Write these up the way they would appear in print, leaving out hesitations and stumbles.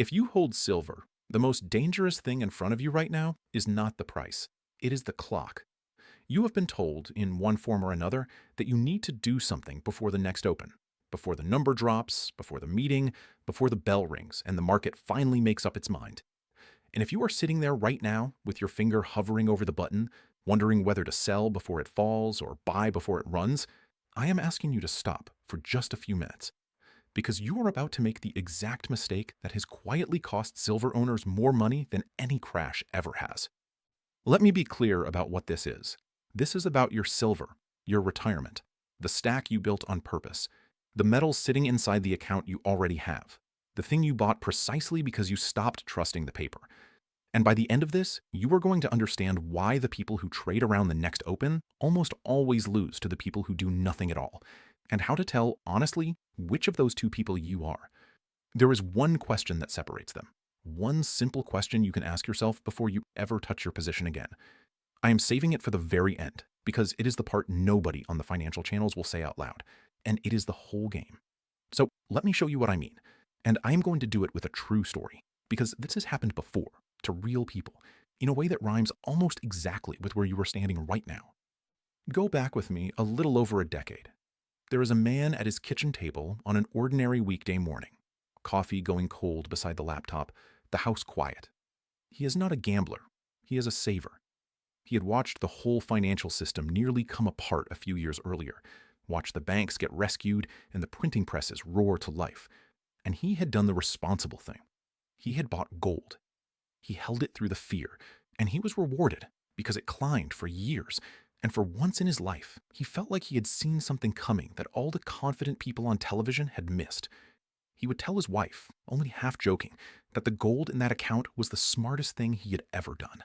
If you hold silver, the most dangerous thing in front of you right now is not the price. It is the clock. You have been told, in one form or another, that you need to do something before the next open, before the number drops, before the meeting, before the bell rings, and the market finally makes up its mind. And if you are sitting there right now with your finger hovering over the button, wondering whether to sell before it falls or buy before it runs, I am asking you to stop for just a few minutes, because you are about to make the exact mistake that has quietly cost silver owners more money than any crash ever has. Let me be clear about what this is. This is about your silver, your retirement, the stack you built on purpose, the metals sitting inside the account you already have, the thing you bought precisely because you stopped trusting the paper. And by the end of this, you are going to understand why the people who trade around the next open almost always lose to the people who do nothing at all, and how to tell, honestly, which of those two people you are. There is one question that separates them. One simple question you can ask yourself before you ever touch your position again. I am saving it for the very end, because it is the part nobody on the financial channels will say out loud, and it is the whole game. So let me show you what I mean, and I am going to do it with a true story, because this has happened before, to real people, in a way that rhymes almost exactly with where you are standing right now. Go back with me a little over a decade. There is a man at his kitchen table on an ordinary weekday morning, coffee going cold beside the laptop, the house quiet. He is not a gambler, he is a saver. He had watched the whole financial system nearly come apart a few years earlier, watched the banks get rescued and the printing presses roar to life, and he had done the responsible thing. He had bought gold. He held it through the fear, and he was rewarded because it climbed for years. And for once in his life, he felt like he had seen something coming that all the confident people on television had missed. He would tell his wife, only half joking, that the gold in that account was the smartest thing he had ever done.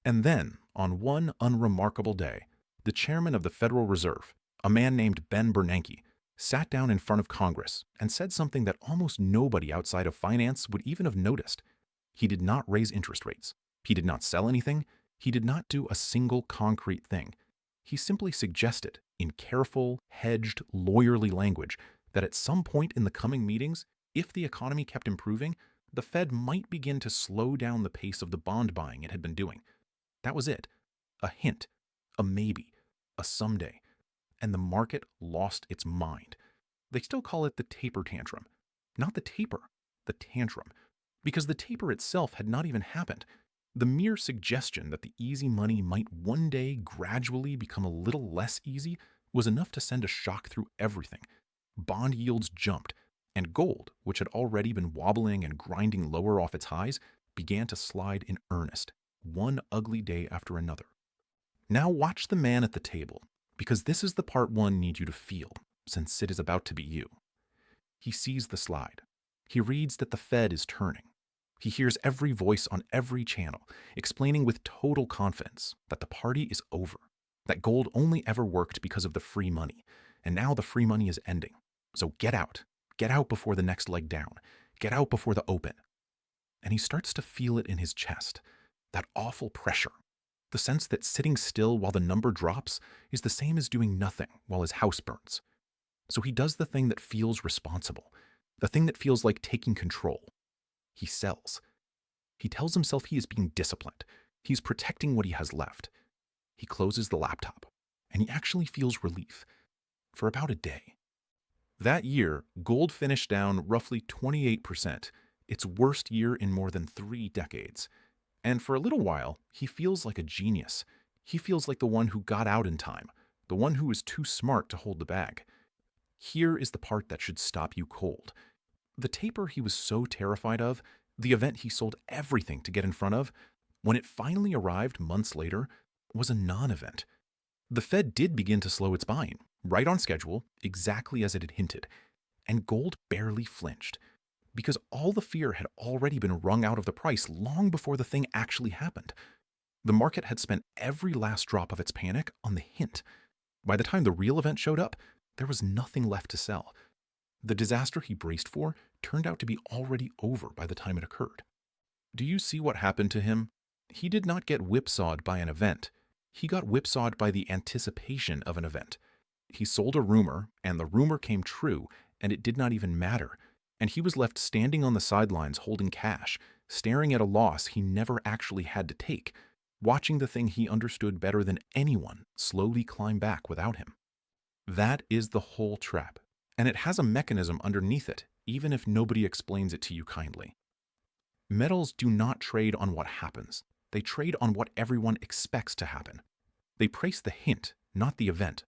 And then, on one unremarkable day, the chairman of the Federal Reserve, a man named Ben Bernanke, sat down in front of Congress and said something that almost nobody outside of finance would even have noticed. He did not raise interest rates. He did not sell anything. He did not do a single concrete thing. He simply suggested, in careful, hedged, lawyerly language, that at some point in the coming meetings, if the economy kept improving, the Fed might begin to slow down the pace of the bond buying it had been doing. That was it. A hint, a maybe, a someday. And the market lost its mind. They still call it the taper tantrum. Not the taper, the tantrum. Because the taper itself had not even happened. The mere suggestion that the easy money might one day gradually become a little less easy was enough to send a shock through everything. Bond yields jumped, and gold, which had already been wobbling and grinding lower off its highs, began to slide in earnest, one ugly day after another. Now watch the man at the table, because this is the part one needs you to feel, since it is about to be you. He sees the slide. He reads that the Fed is turning. He hears every voice on every channel explaining with total confidence that the party is over, that gold only ever worked because of the free money, and now the free money is ending. So get out. Get out before the next leg down. Get out before the open. And he starts to feel it in his chest, that awful pressure, the sense that sitting still while the number drops is the same as doing nothing while his house burns. So he does the thing that feels responsible, the thing that feels like taking control. He sells. He tells himself he is being disciplined. He's protecting what he has left. He closes the laptop, and he actually feels relief for about a day. That year, gold finished down roughly 28%, its worst year in more than 3 decades. And for a little while, he feels like a genius. He feels like the one who got out in time, the one who was too smart to hold the bag. Here is the part that should stop you cold. The taper he was so terrified of, the event he sold everything to get in front of, when it finally arrived months later, was a non-event. The Fed did begin to slow its buying, right on schedule, exactly as it had hinted, and gold barely flinched, because all the fear had already been wrung out of the price long before the thing actually happened. The market had spent every last drop of its panic on the hint. By the time the real event showed up, there was nothing left to sell. The disaster he braced for turned out to be already over by the time it occurred. Do you see what happened to him? He did not get whipsawed by an event. He got whipsawed by the anticipation of an event. He sold a rumor, and the rumor came true, and it did not even matter. And he was left standing on the sidelines holding cash, staring at a loss he never actually had to take, watching the thing he understood better than anyone slowly climb back without him. That is the whole trap, and it has a mechanism underneath it, even if nobody explains it to you kindly. Metals do not trade on what happens. They trade on what everyone expects to happen. They price the hint, not the event.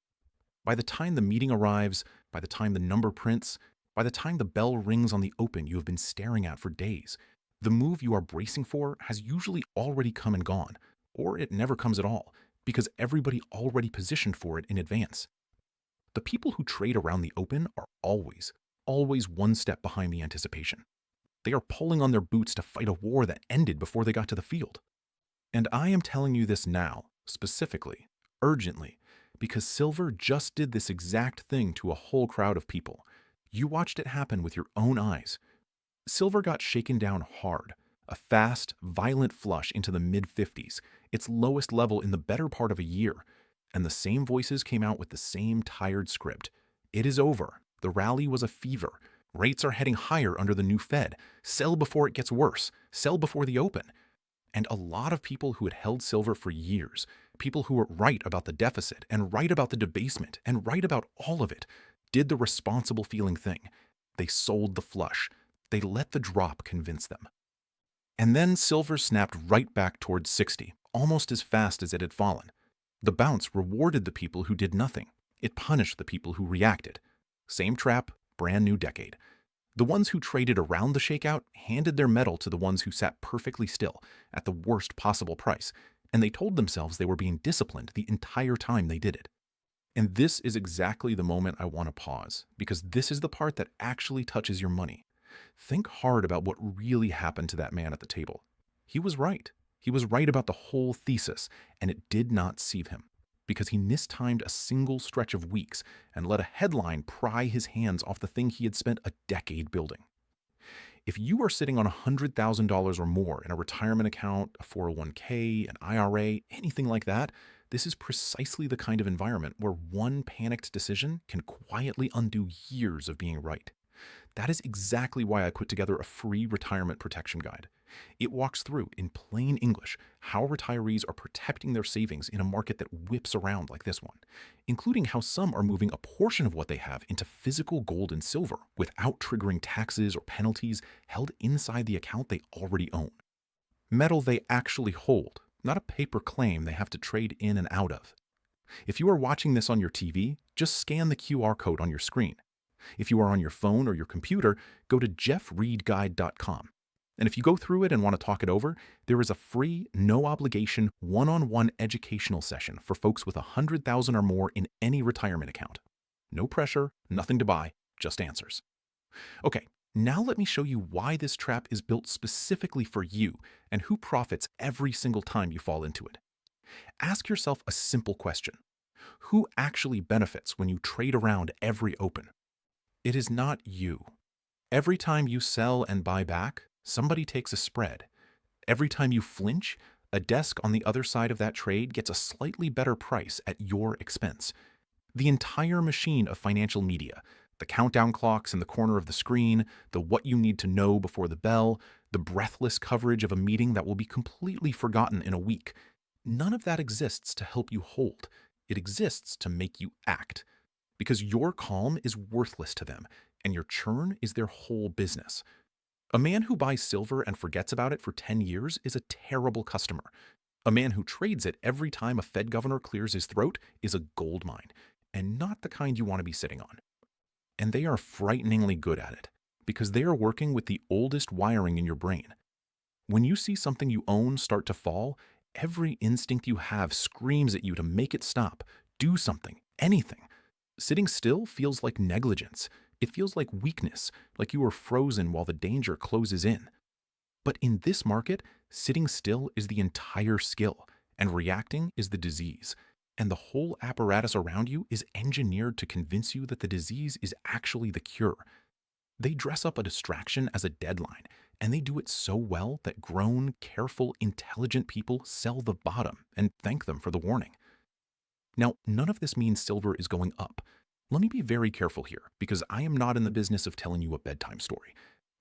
By the time the meeting arrives, by the time the number prints, by the time the bell rings on the open you have been staring at for days, the move you are bracing for has usually already come and gone, or it never comes at all, because everybody already positioned for it in advance. The people who trade around the open are always one step behind the anticipation. They are pulling on their boots to fight a war that ended before they got to the field. And I am telling you this now, specifically, urgently, because silver just did this exact thing to a whole crowd of people. You watched it happen with your own eyes. Silver got shaken down hard, a fast, violent flush into the mid-50s, its lowest level in the better part of a year, and the same voices came out with the same tired script. It is over. The rally was a fever. Rates are heading higher under the new Fed. Sell before it gets worse. Sell before the open. And a lot of people who had held silver for years, people who were right about the deficit and right about the debasement and right about all of it, did the responsible feeling thing. They sold the flush. They let the drop convince them. And then silver snapped right back towards 60, almost as fast as it had fallen. The bounce rewarded the people who did nothing. It punished the people who reacted. Same trap, brand new decade. The ones who traded around the shakeout handed their metal to the ones who sat perfectly still at the worst possible price, and they told themselves they were being disciplined the entire time they did it. And this is exactly the moment I want to pause, because this is the part that actually touches your money. Think hard about what really happened to that man at the table. He was right. He was right about the whole thesis, and it did not deceive him, because he mistimed a single stretch of weeks and let a headline pry his hands off the thing he had spent a decade building. If you are sitting on $100,000 or more in a retirement account, a 401k, an IRA, anything like that, this is precisely the kind of environment where one panicked decision can quietly undo years of being right. That is exactly why I put together a free retirement protection guide. It walks through, in plain English, how retirees are protecting their savings in a market that whips around like this one, including how some are moving a portion of what they have into physical gold and silver without triggering taxes or penalties held inside the account they already own. Metal they actually hold, not a paper claim they have to trade in and out of. If you are watching this on your TV, just scan the QR code on your screen. If you are on your phone or your computer, go to jeffreedguide.com. And if you go through it and want to talk it over, there is a free, no-obligation, one-on-one educational session for folks with $100,000 or more in any retirement account. No pressure, nothing to buy, just answers. Okay, now let me show you why this trap is built specifically for you and who profits every single time you fall into it. Ask yourself a simple question. Who actually benefits when you trade around every open? It is not you. Every time you sell and buy back, somebody takes a spread. Every time you flinch, a desk on the other side of that trade gets a slightly better price at your expense. The entire machine of financial media, the countdown clocks in the corner of the screen, the what you need to know before the bell, the breathless coverage of a meeting that will be completely forgotten in a week, none of that exists to help you hold. It exists to make you act. Because your calm is worthless to them, and your churn is their whole business. A man who buys silver and forgets about it for 10 years is a terrible customer. A man who trades it every time a Fed governor clears his throat is a gold mine, and not the kind you want to be sitting on. And they are frighteningly good at it, because they are working with the oldest wiring in your brain. When you see something you own start to fall, every instinct you have screams at you to make it stop, do something, anything. Sitting still feels like negligence. It feels like weakness, like you are frozen while the danger closes in. But in this market, sitting still is the entire skill, and reacting is the disease. And the whole apparatus around you is engineered to convince you that the disease is actually the cure. They dress up a distraction as a deadline, and they do it so well that grown, careful, intelligent people sell the bottom and thank them for the warning. Now, none of this means silver is going up. Let me be very careful here, because I am not in the business of telling you a bedtime story.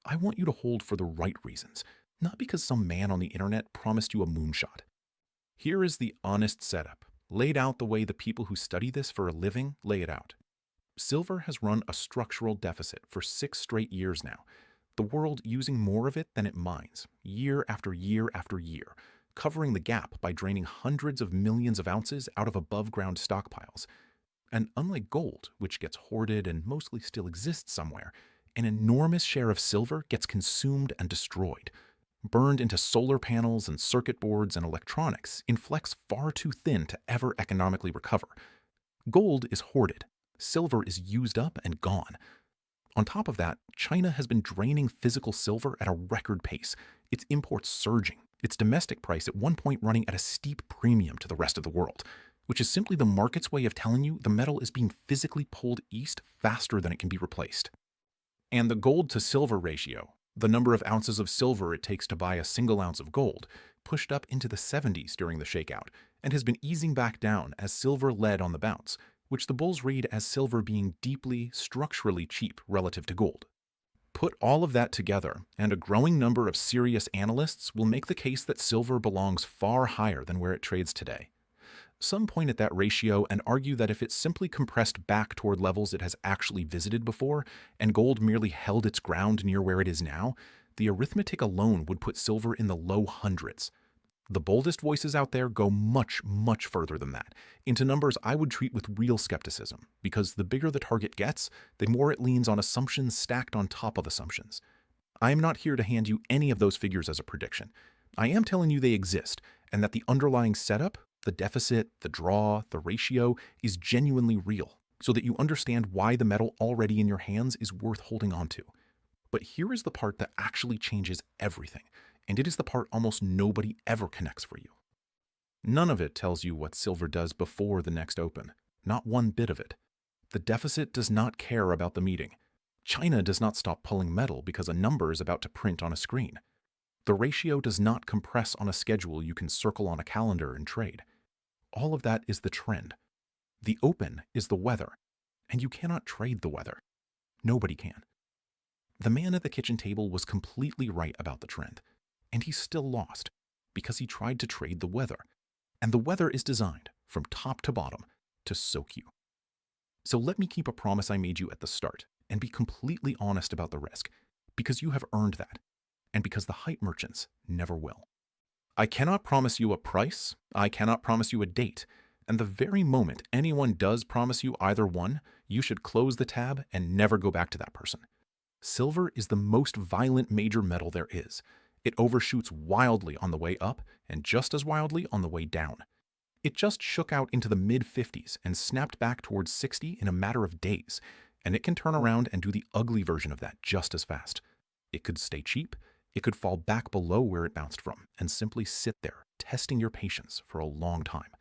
I want you to hold for the right reasons, not because some man on the internet promised you a moonshot. Here is the honest setup, laid out the way the people who study this for a living lay it out. Silver has run a structural deficit for 6 straight years now, the world using more of it than it mines, year after year after year, covering the gap by draining hundreds of millions of ounces out of above-ground stockpiles. And unlike gold, which gets hoarded and mostly still exists somewhere, an enormous share of silver gets consumed and destroyed, burned into solar panels and circuit boards and electronics in flex far too thin to ever economically recover. Gold is hoarded. Silver is used up and gone. On top of that, China has been draining physical silver at a record pace, its imports surging, its domestic price at one point running at a steep premium to the rest of the world, which is simply the market's way of telling you the metal is being physically pulled east faster than it can be replaced. And the gold to silver ratio, the number of ounces of silver it takes to buy a single ounce of gold, pushed up into the 70s during the shakeout and has been easing back down as silver led on the bounce, which the bulls read as silver being deeply, structurally cheap relative to gold. Put all of that together, and a growing number of serious analysts will make the case that silver belongs far higher than where it trades today. Some point at that ratio and argue that if it simply compressed back toward levels it has actually visited before, and gold merely held its ground near where it is now, the arithmetic alone would put silver in the low hundreds. The boldest voices out there go much, much further than that, into numbers I would treat with real skepticism, because the bigger the target gets, the more it leans on assumptions stacked on top of assumptions. I am not here to hand you any of those figures as a prediction. I am telling you they exist, and that the underlying setup, the deficit, the draw, the ratio, is genuinely real, so that you understand why the metal already in your hands is worth holding on to. But here is the part that actually changes everything, and it is the part almost nobody ever connects for you. None of it tells you what silver does before the next open. Not one bit of it. The deficit does not care about the meeting. China does not stop pulling metal because a number is about to print on a screen. The ratio does not compress on a schedule you can circle on a calendar and trade. All of that is the trend. The open is the weather, and you cannot trade the weather. Nobody can. The man at the kitchen table was completely right about the trend, and he still lost because he tried to trade the weather, and the weather is designed from top to bottom to soak you. So let me keep a promise I made you at the start and be completely honest about the risk, because you have earned that, and because the hype merchants never will. I cannot promise you a price, I cannot promise you a date, and the very moment anyone does promise you either one, you should close the tab and never go back to that person. Silver is the most violent major metal there is. It overshoots wildly on the way up and just as wildly on the way down. It just shook out into the mid-50s and snapped back towards 60 in a matter of days, and it can turn around and do the ugly version of that just as fast. It could stay cheap, it could fall back below where it bounced from and simply sit there, testing your patience for a long time.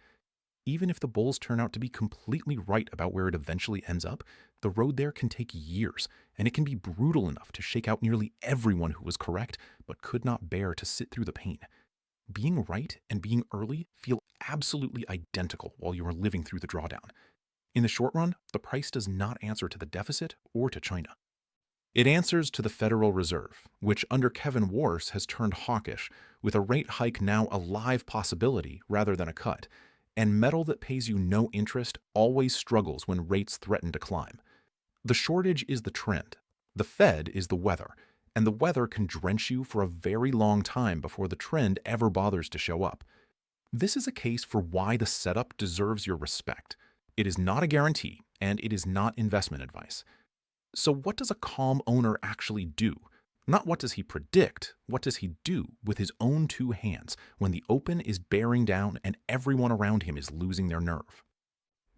Even if the bulls turn out to be completely right about where it eventually ends up, the road there can take years, and it can be brutal enough to shake out nearly everyone who was correct but could not bear to sit through the pain. Being right and being early feel absolutely identical while you are living through the drawdown. In the short run, the price does not answer to the deficit or to China. It answers to the Federal Reserve, which under Kevin Warsh has turned hawkish, with a rate hike now a live possibility rather than a cut, and metal that pays you no interest always struggles when rates threaten to climb. The shortage is the trend, the Fed is the weather, and the weather can drench you for a very long time before the trend ever bothers to show up. This is a case for why the setup deserves your respect. It is not a guarantee, and it is not investment advice. So what does a calm owner actually do? Not what does he predict, what does he do with his own two hands when the open is bearing down and everyone around him is losing their nerve?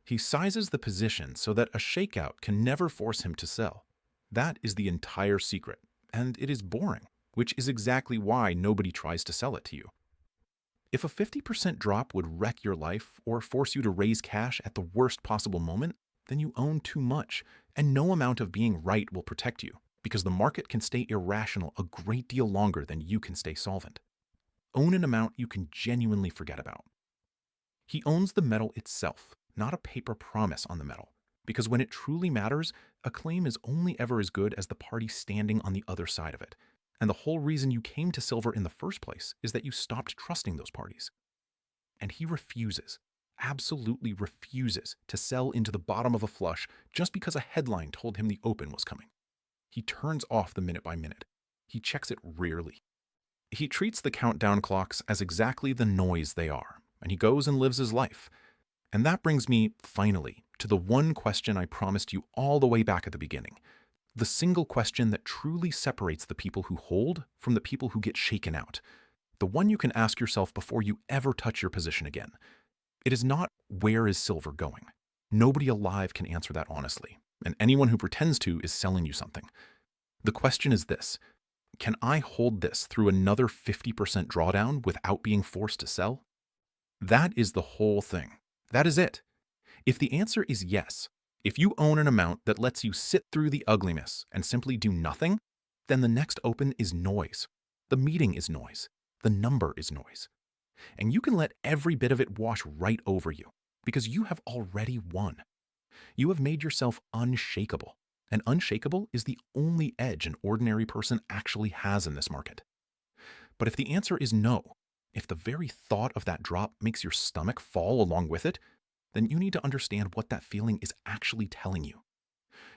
He sizes the position so that a shakeout can never force him to sell. That is the entire secret, and it is boring, which is exactly why nobody tries to sell it to you. If a 50% drop would wreck your life or force you to raise cash at the worst possible moment, then you own too much, and no amount of being right will protect you, because the market can stay irrational a great deal longer than you can stay solvent. Own an amount you can genuinely forget about. He owns the metal itself, not a paper promise on the metal. Because when it truly matters, a claim is only ever as good as the party standing on the other side of it. And the whole reason you came to silver in the first place is that you stopped trusting those parties. And he refuses, absolutely refuses, to sell into the bottom of a flush just because a headline told him the open was coming. He turns off the minute by minute. He checks it rarely. He treats the countdown clocks as exactly the noise they are, and he goes and lives his life. And that brings me, finally, to the one question I promised you all the way back at the beginning. The single question that truly separates the people who hold from the people who get shaken out. The one you can ask yourself before you ever touch your position again. It is not, where is silver going? Nobody alive can answer that honestly, and anyone who pretends to is selling you something. The question is this: can I hold this through another 50% drawdown without being forced to sell? That is the whole thing. That is it. If the answer is yes, if you own an amount that lets you sit through the ugliness and simply do nothing, then the next open is noise. The meeting is noise. The number is noise. And you can let every bit of it wash right over you because you have already won. You have made yourself unshakable. And unshakable is the only edge an ordinary person actually has in this market. But if the answer is no, if the very thought of that drop makes your stomach fall along with it, then you need to understand what that feeling is actually telling you.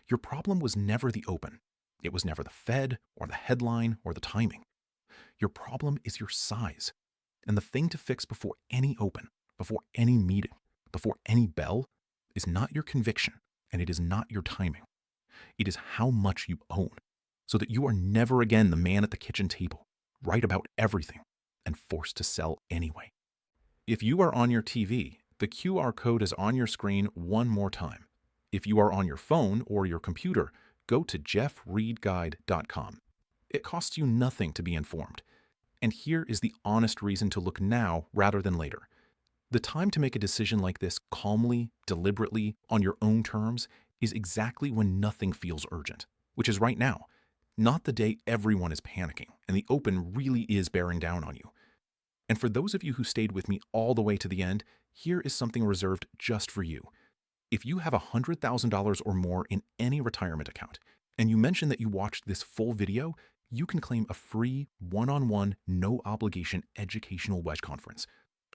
Your problem was never the open. It was never the Fed or the headline or the timing. Your problem is your size. And the thing to fix before any open, before any meeting, before any bell, is not your conviction, and it is not your timing. It is how much you own, so that you are never again the man at the kitchen table, right about everything, and forced to sell anyway. If you are on your TV, the QR code is on your screen one more time. If you are on your phone or your computer, go to jeffreedguide.com. It costs you nothing to be informed. And here is the honest reason to look now rather than later. The time to make a decision like this calmly, deliberately, on your own terms is exactly when nothing feels urgent, which is right now, not the day everyone is panicking and the open really is bearing down on you. And for those of you who stayed with me all the way to the end, here is something reserved just for you. If you have $100,000 or more in any retirement account, and you mention that you watched this full video, you can claim a free, one-on-one, no-obligation educational wedge conference.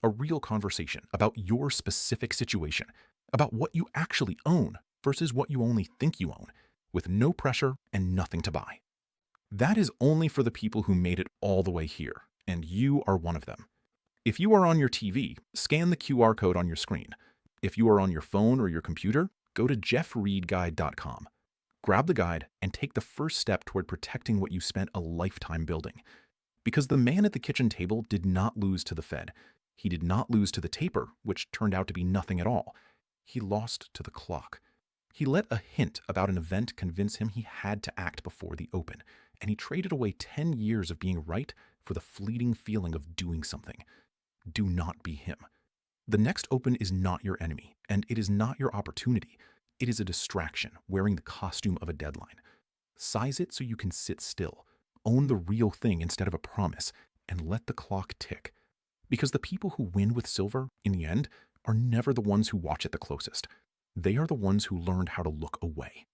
A real conversation about your specific situation, about what you actually own versus what you only think you own, with no pressure and nothing to buy. That is only for the people who made it all the way here, and you are one of them. If you are on your TV, scan the QR code on your screen. If you are on your phone or your computer, go to jeffreedguide.com. Grab the guide and take the first step toward protecting what you spent a lifetime building. Because the man at the kitchen table did not lose to the Fed. He did not lose to the taper, which turned out to be nothing at all. He lost to the clock. He let a hint about an event convince him he had to act before the open, and he traded away 10 years of being right for the fleeting feeling of doing something. Do not be him. The next open is not your enemy, and it is not your opportunity. It is a distraction wearing the costume of a deadline. Size it so you can sit still, own the real thing instead of a promise, and let the clock tick. Because the people who win with silver, in the end, are never the ones who watch it the closest. They are the ones who learned how to look away.